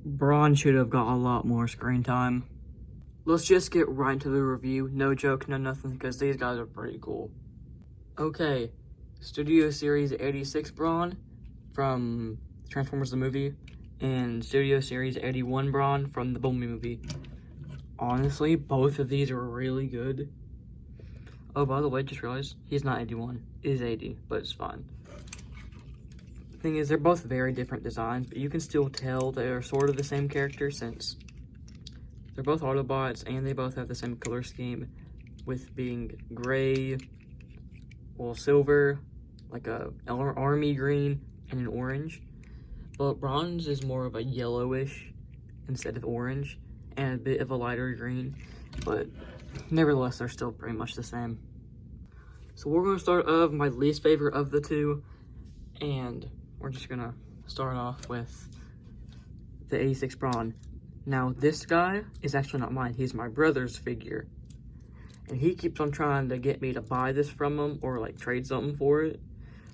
Brawn should have got a lot more screen time. Let's just get right into the review. No joke, no nothing, because these guys are pretty cool. Okay, Studio Series 86 Brawn from Transformers the movie, and Studio Series 81 Brawn from the Bumblebee movie. Honestly, both of these are really good. Oh, by the way, just realized he's not 81. He's 80, but it's fine. The thing is, they're both very different designs, but you can still tell they're sort of the same character since they're both Autobots and they both have the same color scheme, with being gray, well, silver, like a army green, and an orange. But Brawn's is more of a yellowish instead of orange, and a bit of a lighter green, but nevertheless, they're still pretty much the same. So we're going to start off my least favorite of the two, and we're just going to start off with the 86 Brawn. Now, this guy is actually not mine. He's my brother's figure. And he keeps on trying to get me to buy this from him or, like, trade something for it.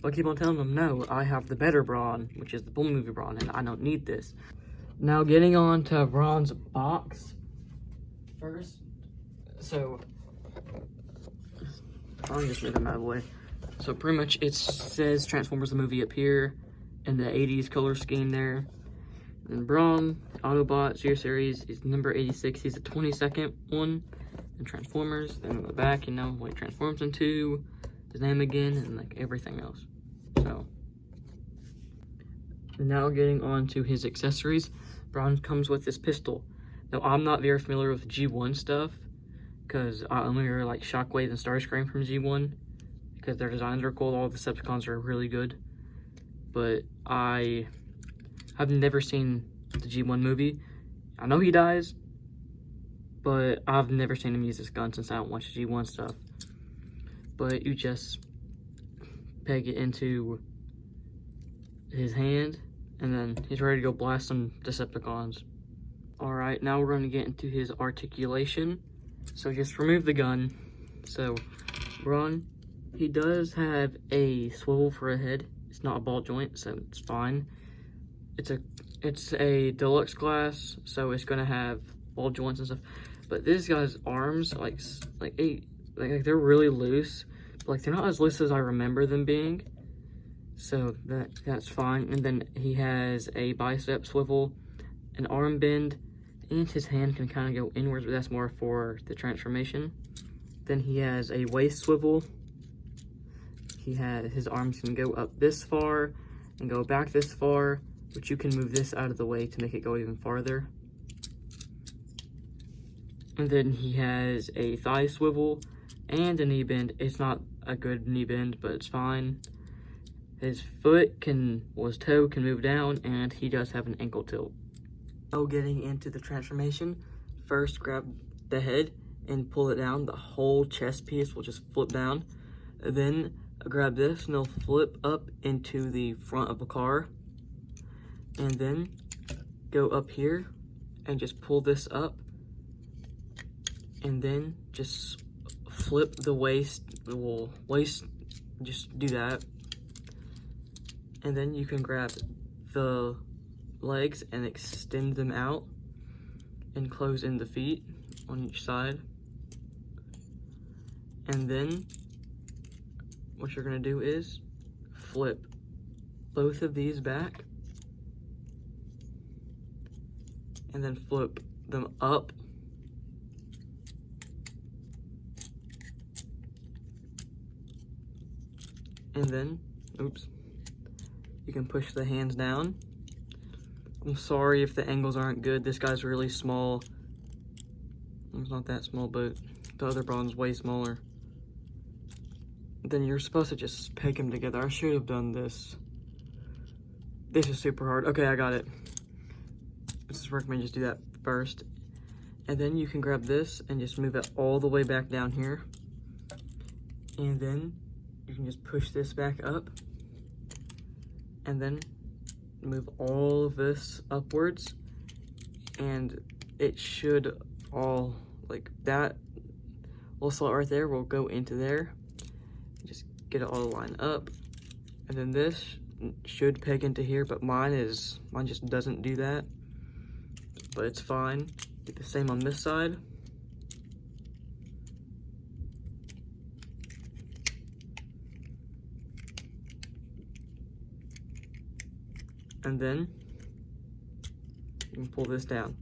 But I keep on telling him, no, I have the better Brawn, which is the Bumblebee Brawn, and I don't need this. Now, getting on to Brawn's box first. So, I'll just move him out of the way. So, pretty much it says Transformers the movie up here in the 80s color scheme there. And Brawn, Autobot, Zero Series, is number 86. He's the 22nd one in Transformers. Then on the back, you know, what he transforms into, his name again, and like everything else. So, now getting on to his accessories. Brawn comes with this pistol. Now, I'm not very familiar with G1 stuff, because I only hear like Shockwave and Starscream from G1, because their designs are cool. All the Decepticons are really good. But I have never seen the G1 movie. I know he dies, but I've never seen him use this gun since I don't watch G1 stuff. But you just peg it into his hand, and then he's ready to go blast some Decepticons. Alright, now we're going to get into his articulation. So just remove the gun. So, Brawn, he does have a swivel for a head. It's not a ball joint, so it's fine. It's a deluxe class, so it's gonna have ball joints and stuff. But this guy's arms, like they're really loose, but like they're not as loose as I remember them being. So that's fine. And then he has a bicep swivel, an arm bend, and his hand can kind of go inwards, but that's more for the transformation. Then he has a waist swivel. His arms can go up this far and go back this far, but you can move this out of the way to make it go even farther. And then he has a thigh swivel and a knee bend. It's not a good knee bend, but it's fine. His his toe can move down, and he does have an ankle tilt. Now getting into the transformation, first grab the head and pull it down. The whole chest piece will just flip down. Then grab this and it'll flip up into the front of a car. And then go up here and just pull this up. And then just flip the waist, just do that. And then you can grab the legs and extend them out and close in the feet on each side. And then what you're gonna do is flip both of these back and then flip them up and then, oops, you can push the hands down. I'm sorry if the angles aren't good. This guy's really small. It's not that small, but the other Brawn's way smaller. Then you're supposed to just peg them together. I should have done this. This is super hard. Okay, I got it. I just recommend just do that first. And then you can grab this and just move it all the way back down here. And then you can just push this back up. And then move all of this upwards. And it should all, like that little slot right there will go into there. Just get it all lined up. And then this should peg into here, but mine just doesn't do that. but it's fine. Do the same on this side. And then you can pull this down.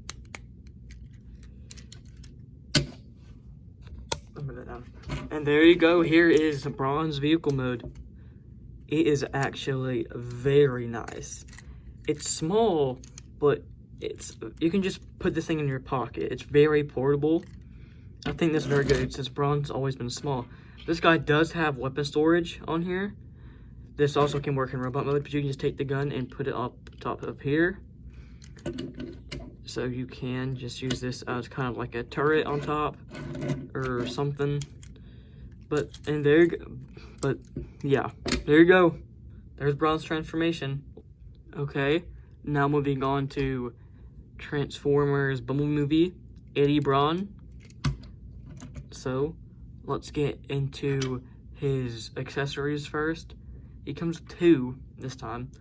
And there you go. Here is Brawn's vehicle mode. It is actually very nice. It's small, but you can just put this thing in your pocket. It's very portable. I think that's very good since Brawn's always been small. This guy does have weapon storage on here. This also can work in robot mode, but you can just take the gun and put it up top of here. So you can just use this as kind of like a turret on top or something. But yeah, there you go. There's Brawn's transformation. Okay, now moving on to Transformers Bumblebee, Eddie Brawn. So let's get into his accessories first. He comes with two this time.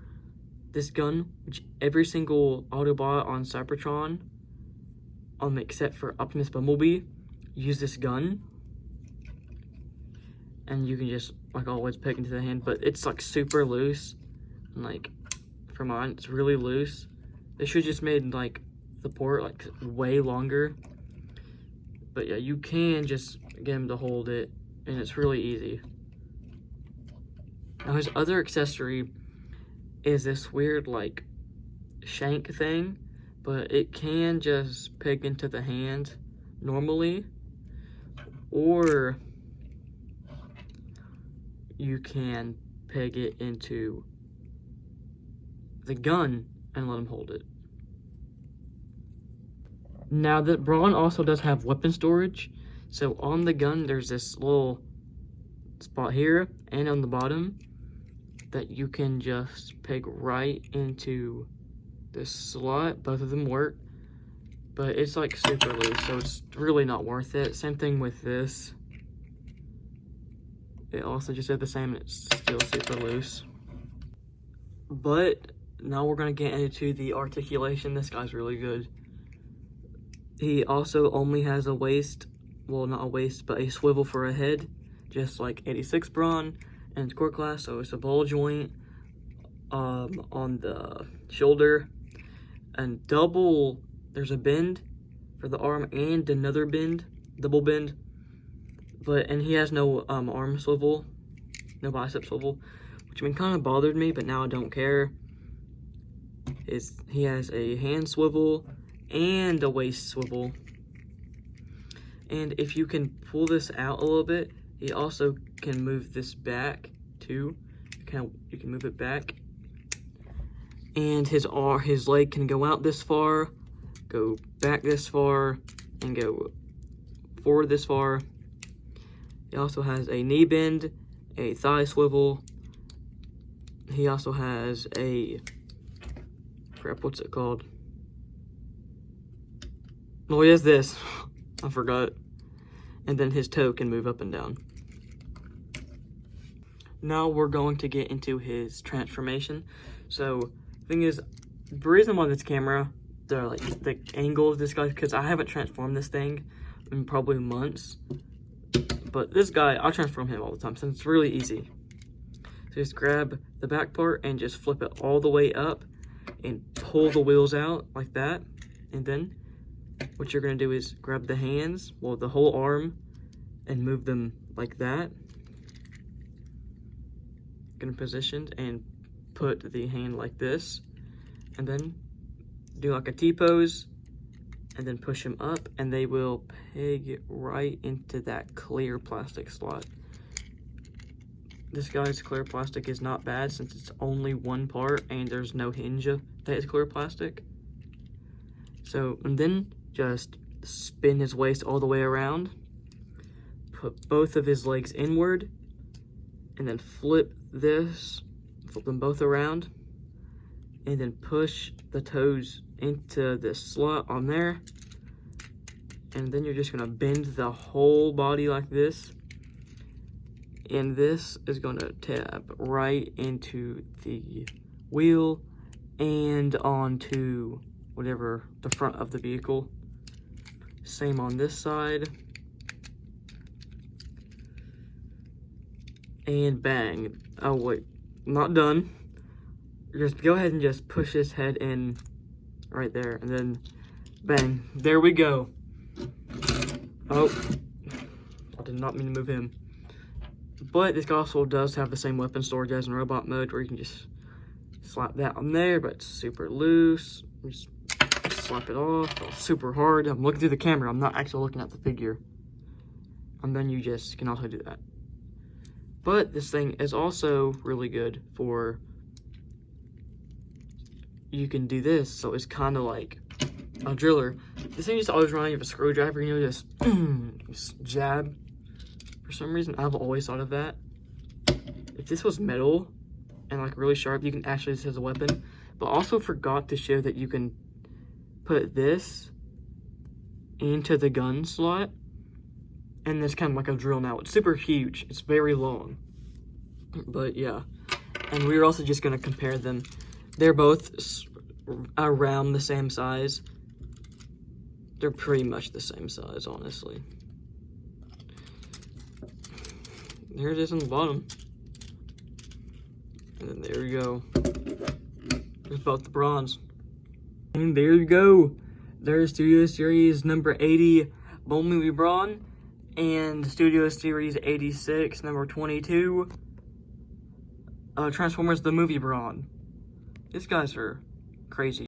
This gun, which every single Autobot on Cybertron, except for Optimus Bumblebee, use this gun. And you can just, like always, pick into the hand, but it's like super loose. And like, for mine, it's really loose. They should just made like the port like way longer. But yeah, you can just get him to hold it, and it's really easy. Now his other accessory is this weird like shank thing, but it can just peg into the hand normally, or you can peg it into the gun and let him hold it. Now that Brawn also does have weapon storage, so on the gun there's this little spot here and on the bottom that you can just peg right into this slot. Both of them work, but it's like super loose, so it's really not worth it. Same thing with this. It also just did the same, and it's still super loose. But now we're gonna get into the articulation. This guy's really good. He also only has a waist, well, not a waist, but a swivel for a head, just like 86 Brawn and core class. So it's a ball joint on the shoulder, and there's a bend for the arm and another bend, double bend. And he has no arm swivel, no bicep swivel, which kind of bothered me, but now I don't care. He has a hand swivel and a waist swivel. And if you can pull this out a little bit, he also can move this back too. You can move it back. And his leg can go out this far, go back this far, and go forward this far. He also has a knee bend, a thigh swivel. He also has what's it called? Oh, he has this. I forgot. And then his toe can move up and down. Now we're going to get into his transformation. So, the thing is, the reason why this camera, the angle of this guy, because I haven't transformed this thing in probably months. But this guy, I transform him all the time, so it's really easy. So just grab the back part and just flip it all the way up and pull the wheels out like that. And then what you're going to do is grab the hands, well, the whole arm, and move them like that. Get them positioned and put the hand like this. And then do like a T-pose. And then push them up, and they will peg right into that clear plastic slot. This guy's clear plastic is not bad since it's only one part and there's no hinge that is clear plastic. So, and then just spin his waist all the way around, put both of his legs inward, and then flip them both around, and then push the toes into this slot on there. And then you're just gonna bend the whole body like this. And this is gonna tap right into the wheel and onto whatever, the front of the vehicle. Same on this side. And bang. Oh wait, not done. Just go ahead and just push his head in right there, and then bang. There we go. Oh, I did not mean to move him. But this also does have the same weapon storage as in robot mode, where you can just slap that on there, but it's super loose. Just slap it off. It's super hard. I'm looking through the camera. I'm not actually looking at the figure. And then you just can also do that. But this thing is also really good for, you can do this, so it's kind of like a driller. This thing just always reminds me of a screwdriver, you know, just jab. For some reason, I've always thought of that. If this was metal and like really sharp, you can actually use it as a weapon. But also forgot to show that you can put this into the gun slot, and it's kind of like a drill now. It's super huge. It's very long. But yeah. And we're also just going to compare them. They're both around the same size. They're pretty much the same size, honestly. There it is on the bottom. And then there you go. There's both the bronze. And there you go. There's Studio Series number 80, Bone Movie Brawn, and Studio Series 86, number 22, Transformers the Movie Brawn. These guys are crazy.